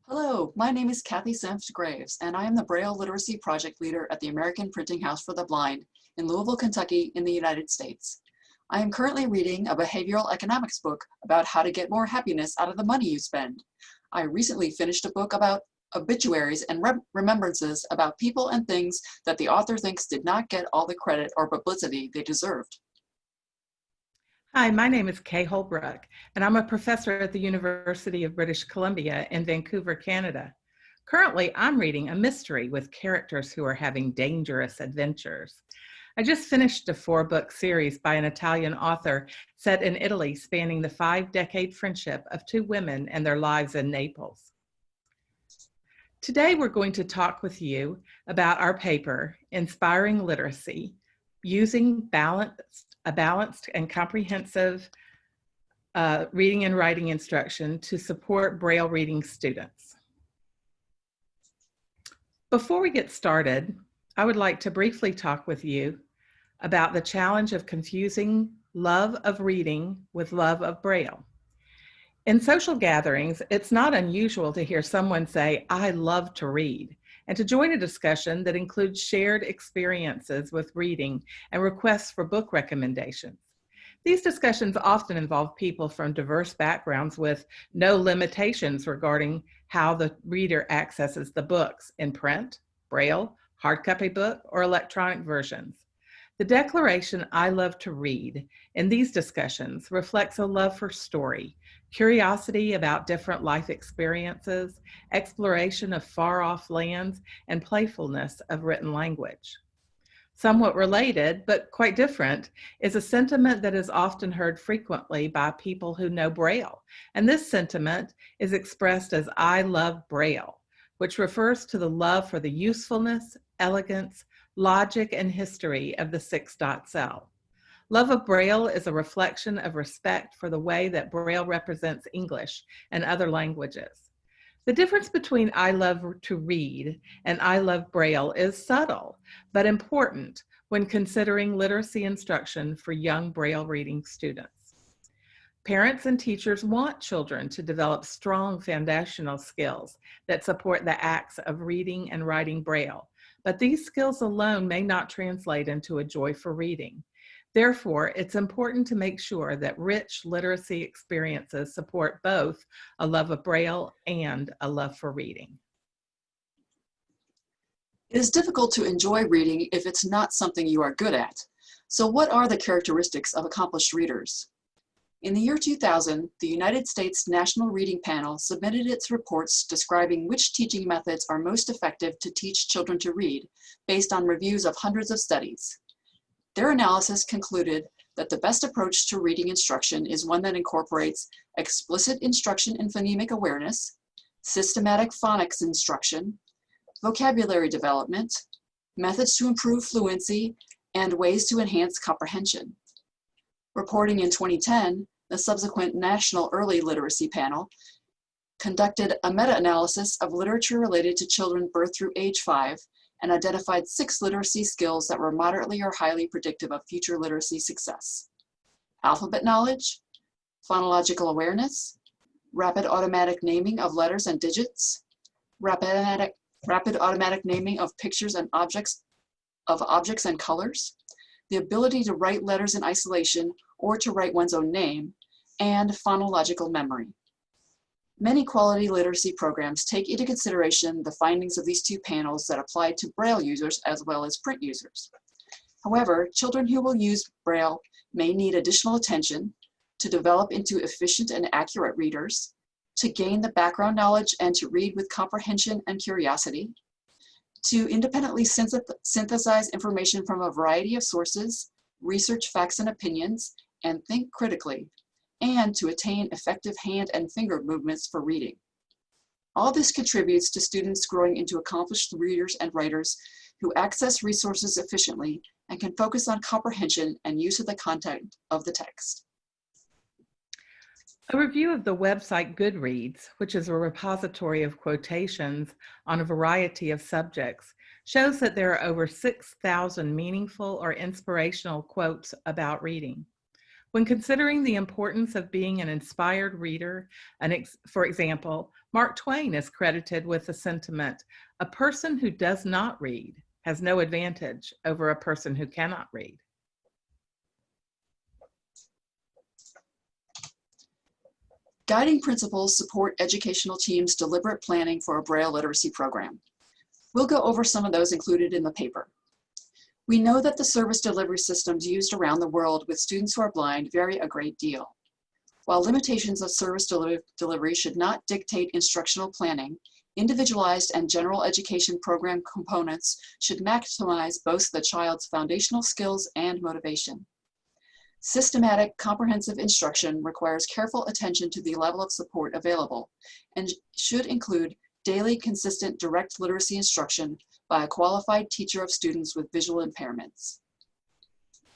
Hello, my name is Cathy Senft-Graves, and I am the Braille Literacy Project Leader at the American Printing House for the Blind in Louisville, Kentucky in the United States. I am currently reading a behavioral economics book about how to get more happiness out of the money you spend. I recently finished a book about obituaries and remembrances about people and things that the author thinks did not get all the credit or publicity they deserved. Hi, my name is Kay Holbrook, and I'm a professor at the University of British Columbia in Vancouver, Canada. Currently, I'm reading a mystery with characters who are having dangerous adventures. I just finished a 4-book series by an Italian author set in Italy, spanning the 5-decade friendship of 2 women and their lives in Naples. Today, we're going to talk with you about our paper, Inspiring Literacy, using a balanced and comprehensive reading and writing instruction to support Braille reading students. Before we get started, I would like to briefly talk with you about the challenge of confusing love of reading with love of Braille. In social gatherings, it's not unusual to hear someone say, "I love to read," and to join a discussion that includes shared experiences with reading and requests for book recommendations. These discussions often involve people from diverse backgrounds with no limitations regarding how the reader accesses the books in print, Braille, hard copy book, or electronic versions. The declaration, "I love to read," in these discussions reflects a love for story, curiosity about different life experiences, exploration of far-off lands, and playfulness of written language. Somewhat related, but quite different, is a sentiment that is often heard frequently by people who know Braille, and this sentiment is expressed as "I love Braille," which refers to the love for the usefulness, elegance, logic, and history of the 6-dot cell. Love of Braille is a reflection of respect for the way that Braille represents English and other languages. The difference between "I love to read" and "I love Braille" is subtle, but important when considering literacy instruction for young Braille reading students. Parents and teachers want children to develop strong foundational skills that support the acts of reading and writing Braille, but these skills alone may not translate into a joy for reading. Therefore, it's important to make sure that rich literacy experiences support both a love of Braille and a love for reading. It is difficult to enjoy reading if it's not something you are good at. So what are the characteristics of accomplished readers? In the year 2000, the United States National Reading Panel submitted its reports describing which teaching methods are most effective to teach children to read, based on reviews of hundreds of studies. Their analysis concluded that the best approach to reading instruction is one that incorporates explicit instruction in phonemic awareness, systematic phonics instruction, vocabulary development, methods to improve fluency, and ways to enhance comprehension. Reporting in 2010, the subsequent National Early Literacy Panel conducted a meta-analysis of literature related to children birth through age 5 and identified 6 literacy skills that were moderately or highly predictive of future literacy success: alphabet knowledge, phonological awareness, rapid automatic naming of letters and digits, rapid automatic naming of pictures and objects and colors, the ability to write letters in isolation or to write one's own name, and phonological memory. Many quality literacy programs take into consideration the findings of these 2 panels that apply to Braille users as well as print users. However, children who will use Braille may need additional attention to develop into efficient and accurate readers, to gain the background knowledge and to read with comprehension and curiosity, to independently synthesize information from a variety of sources, research facts and opinions, and think critically, and to attain effective hand and finger movements for reading. All this contributes to students growing into accomplished readers and writers who access resources efficiently and can focus on comprehension and use of the content of the text. A review of the website Goodreads, which is a repository of quotations on a variety of subjects, shows that there are over 6,000 meaningful or inspirational quotes about reading. When considering the importance of being an inspired reader, for example, Mark Twain is credited with the sentiment, "A person who does not read has no advantage over a person who cannot read." Guiding principles support educational teams' deliberate planning for a Braille literacy program. We'll go over some of those included in the paper. We know that the service delivery systems used around the world with students who are blind vary a great deal. While limitations of service delivery should not dictate instructional planning, individualized and general education program components should maximize both the child's foundational skills and motivation. Systematic, comprehensive instruction requires careful attention to the level of support available and should include daily, consistent, direct literacy instruction by a qualified teacher of students with visual impairments.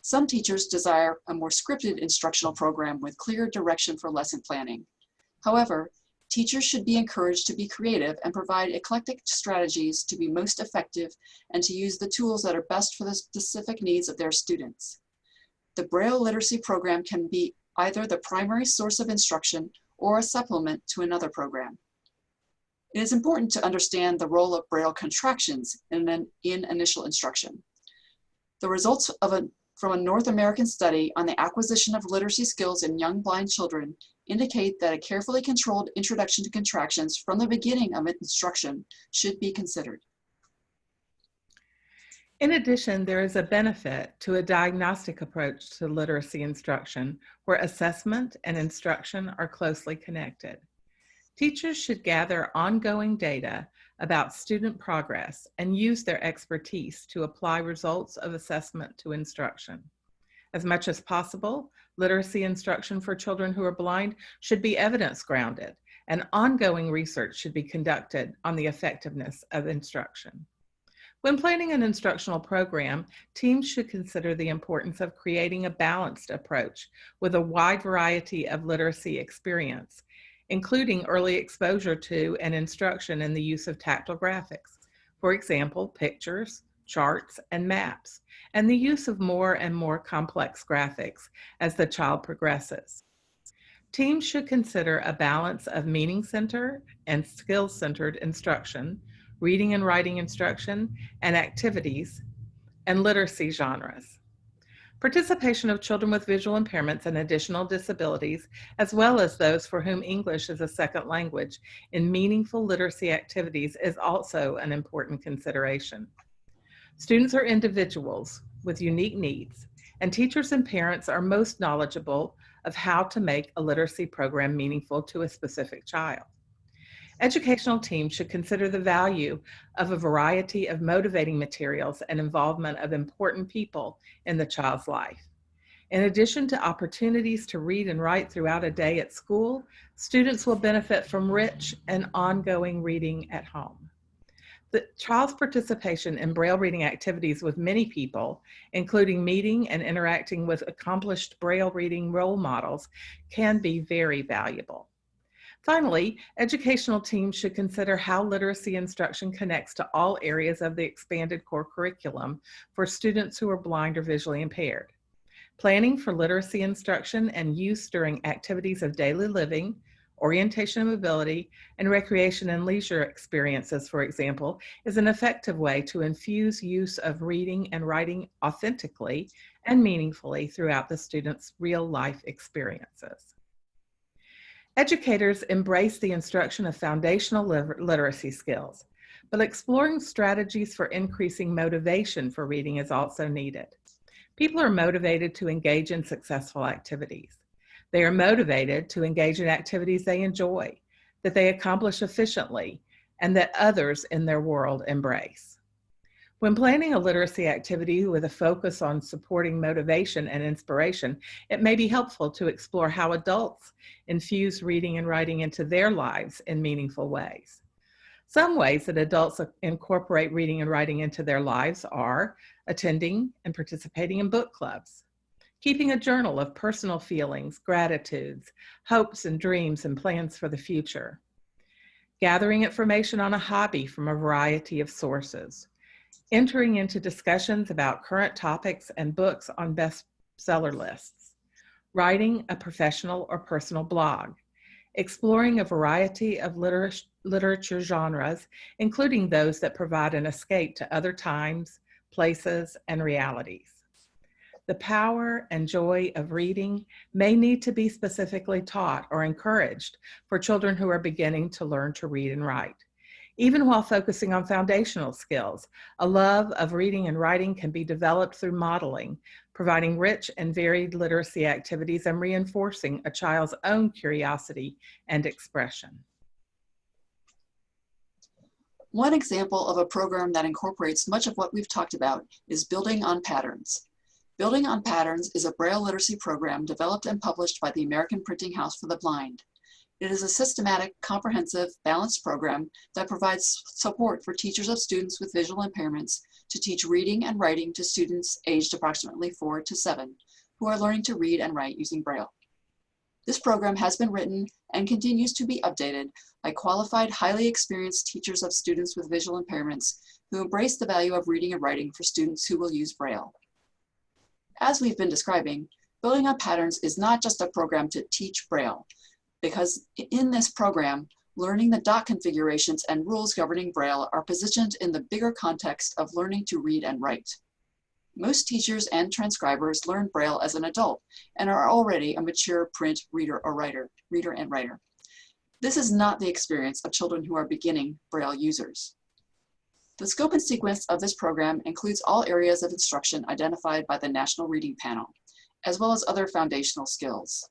Some teachers desire a more scripted instructional program with clear direction for lesson planning. However, teachers should be encouraged to be creative and provide eclectic strategies to be most effective and to use the tools that are best for the specific needs of their students. The Braille literacy program can be either the primary source of instruction or a supplement to another program. It is important to understand the role of Braille contractions in initial instruction. The results from a North American study on the acquisition of literacy skills in young blind children indicate that a carefully controlled introduction to contractions from the beginning of instruction should be considered. In addition, there is a benefit to a diagnostic approach to literacy instruction where assessment and instruction are closely connected. Teachers should gather ongoing data about student progress and use their expertise to apply results of assessment to instruction. As much as possible, literacy instruction for children who are blind should be evidence-grounded, and ongoing research should be conducted on the effectiveness of instruction. When planning an instructional program, teams should consider the importance of creating a balanced approach with a wide variety of literacy experience, including early exposure to and instruction in the use of tactile graphics, for example, pictures, charts, and maps, and the use of more and more complex graphics as the child progresses. Teams should consider a balance of meaning-centered and skill-centered instruction, reading and writing instruction, and activities, and literacy genres. Participation of children with visual impairments and additional disabilities, as well as those for whom English is a second language, in meaningful literacy activities is also an important consideration. Students are individuals with unique needs, and teachers and parents are most knowledgeable of how to make a literacy program meaningful to a specific child. Educational teams should consider the value of a variety of motivating materials and involvement of important people in the child's life. In addition to opportunities to read and write throughout a day at school, students will benefit from rich and ongoing reading at home. The child's participation in Braille reading activities with many people, including meeting and interacting with accomplished Braille reading role models, can be very valuable. Finally, educational teams should consider how literacy instruction connects to all areas of the expanded core curriculum for students who are blind or visually impaired. Planning for literacy instruction and use during activities of daily living, orientation and mobility, and recreation and leisure experiences, for example, is an effective way to infuse use of reading and writing authentically and meaningfully throughout the student's real-life experiences. Educators embrace the instruction of foundational literacy skills, but exploring strategies for increasing motivation for reading is also needed. People are motivated to engage in successful activities. They are motivated to engage in activities they enjoy, that they accomplish efficiently, and that others in their world embrace. When planning a literacy activity with a focus on supporting motivation and inspiration, it may be helpful to explore how adults infuse reading and writing into their lives in meaningful ways. Some ways that adults incorporate reading and writing into their lives are attending and participating in book clubs, keeping a journal of personal feelings, gratitudes, hopes and dreams and plans for the future, gathering information on a hobby from a variety of sources, entering into discussions about current topics and books on bestseller lists, writing a professional or personal blog, exploring a variety of literature genres, including those that provide an escape to other times, places, and realities. The power and joy of reading may need to be specifically taught or encouraged for children who are beginning to learn to read and write. Even while focusing on foundational skills, a love of reading and writing can be developed through modeling, providing rich and varied literacy activities and reinforcing a child's own curiosity and expression. One example of a program that incorporates much of what we've talked about is Building on Patterns. Building on Patterns is a Braille literacy program developed and published by the American Printing House for the Blind. It is a systematic, comprehensive, balanced program that provides support for teachers of students with visual impairments to teach reading and writing to students aged approximately 4 to 7 who are learning to read and write using Braille. This program has been written and continues to be updated by qualified, highly experienced teachers of students with visual impairments who embrace the value of reading and writing for students who will use Braille. As we've been describing, Building on Patterns is not just a program to teach Braille, because in this program, learning the dot configurations and rules governing Braille are positioned in the bigger context of learning to read and write. Most teachers and transcribers learn Braille as an adult and are already a mature print reader and writer. This is not the experience of children who are beginning Braille users. The scope and sequence of this program includes all areas of instruction identified by the National Reading Panel, as well as other foundational skills.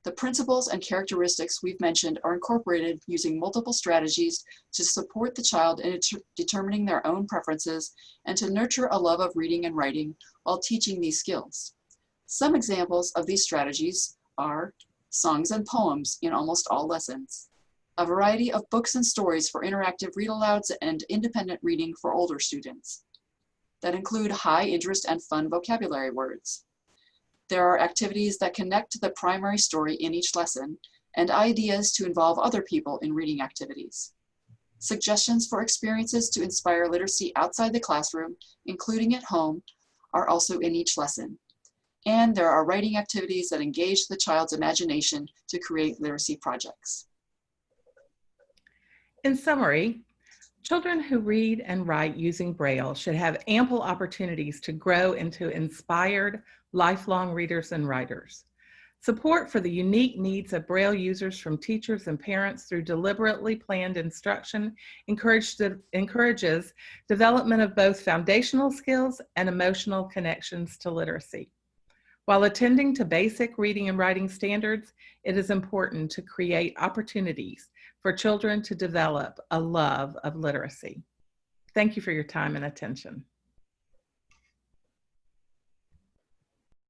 The principles and characteristics we've mentioned are incorporated using multiple strategies to support the child in determining their own preferences and to nurture a love of reading and writing while teaching these skills. Some examples of these strategies are songs and poems in almost all lessons, a variety of books and stories for interactive read-alouds and independent reading for older students that include high interest and fun vocabulary words. There are activities that connect to the primary story in each lesson and ideas to involve other people in reading activities. Suggestions for experiences to inspire literacy outside the classroom, including at home, are also in each lesson. And there are writing activities that engage the child's imagination to create literacy projects. In summary, children who read and write using Braille should have ample opportunities to grow into inspired, lifelong readers and writers. Support for the unique needs of Braille users from teachers and parents through deliberately planned instruction encourages development of both foundational skills and emotional connections to literacy. While attending to basic reading and writing standards, it is important to create opportunities for children to develop a love of literacy. Thank you for your time and attention.